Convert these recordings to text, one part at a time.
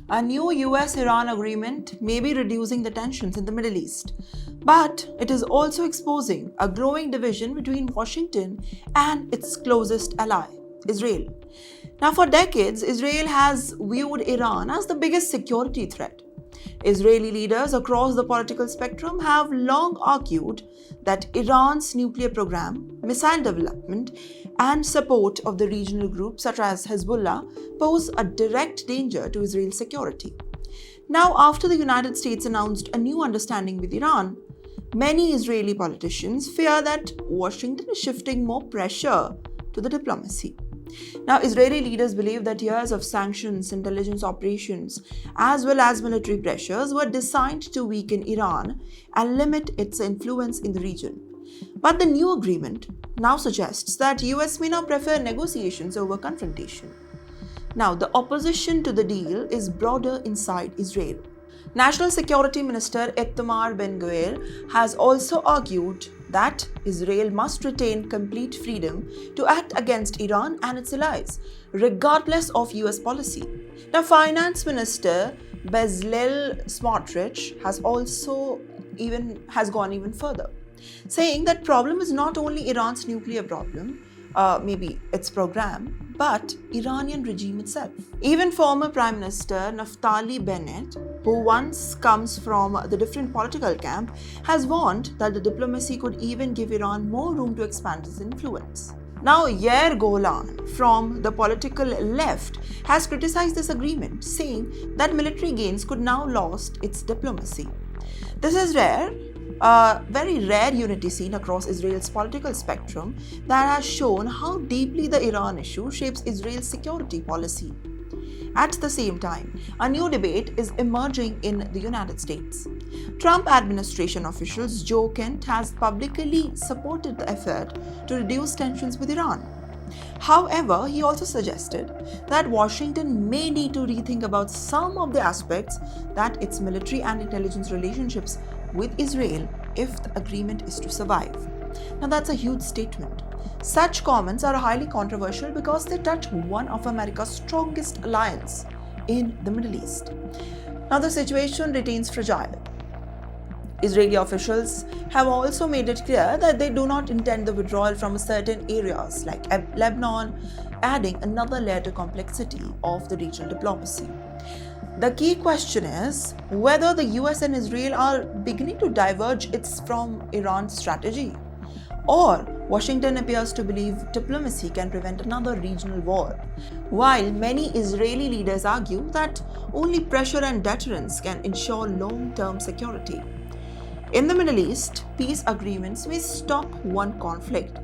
A new US-Iran agreement may be reducing the tensions in the Middle East, but it is also exposing a growing division between Washington and its closest ally, Israel. Now, for decades, Israel has viewed Iran as the biggest security threat. Israeli leaders across the political spectrum have long argued that Iran's nuclear program, missile development, and support of the regional groups such as Hezbollah pose a direct danger to Israel's security. Now, after the United States announced a new understanding with Iran, many Israeli politicians fear that Washington is shifting more pressure to the diplomacy. Now, Israeli leaders believe that years of sanctions, intelligence operations, as well as military pressures were designed to weaken Iran and limit its influence in the region. But the new agreement now suggests that US may now prefer negotiations over confrontation. Now, the opposition to the deal is broader inside Israel. National Security Minister Itamar Ben-Gvir has also argued that Israel must retain complete freedom to act against Iran and its allies, regardless of US policy. Now, Finance Minister Bezalel Smotrich has gone even further, saying that problem is not only Iran's nuclear problem, maybe its program, but Iranian regime itself. Even former Prime Minister Naftali Bennett, who once comes from the different political camp, has warned that the diplomacy could even give Iran more room to expand its influence. Now, Yair Golan from the political left has criticized this agreement, saying that military gains could now lost its diplomacy. This is rare. A very rare unity seen across Israel's political spectrum that has shown how deeply the Iran issue shapes Israel's security policy. At the same time, a new debate is emerging in the United States. Trump administration officials Joe Kent has publicly supported the effort to reduce tensions with Iran. However, he also suggested that Washington may need to rethink about some of the aspects that its military and intelligence relationships with Israel if the agreement is to survive. Now, that's a huge statement. Such comments are highly controversial because they touch one of America's strongest alliances in the Middle East. Now, the situation remains fragile. Israeli officials have also made it clear that they do not intend the withdrawal from certain areas like Lebanon, adding another layer to complexity of the regional diplomacy. The key question is whether the US and Israel are beginning to diverge from Iran's strategy, or Washington appears to believe diplomacy can prevent another regional war, while many Israeli leaders argue that only pressure and deterrence can ensure long-term security. In the Middle East, peace agreements may stop one conflict,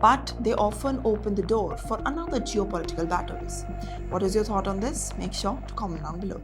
but they often open the door for another geopolitical battles. What is your thought on this? Make sure to comment down below.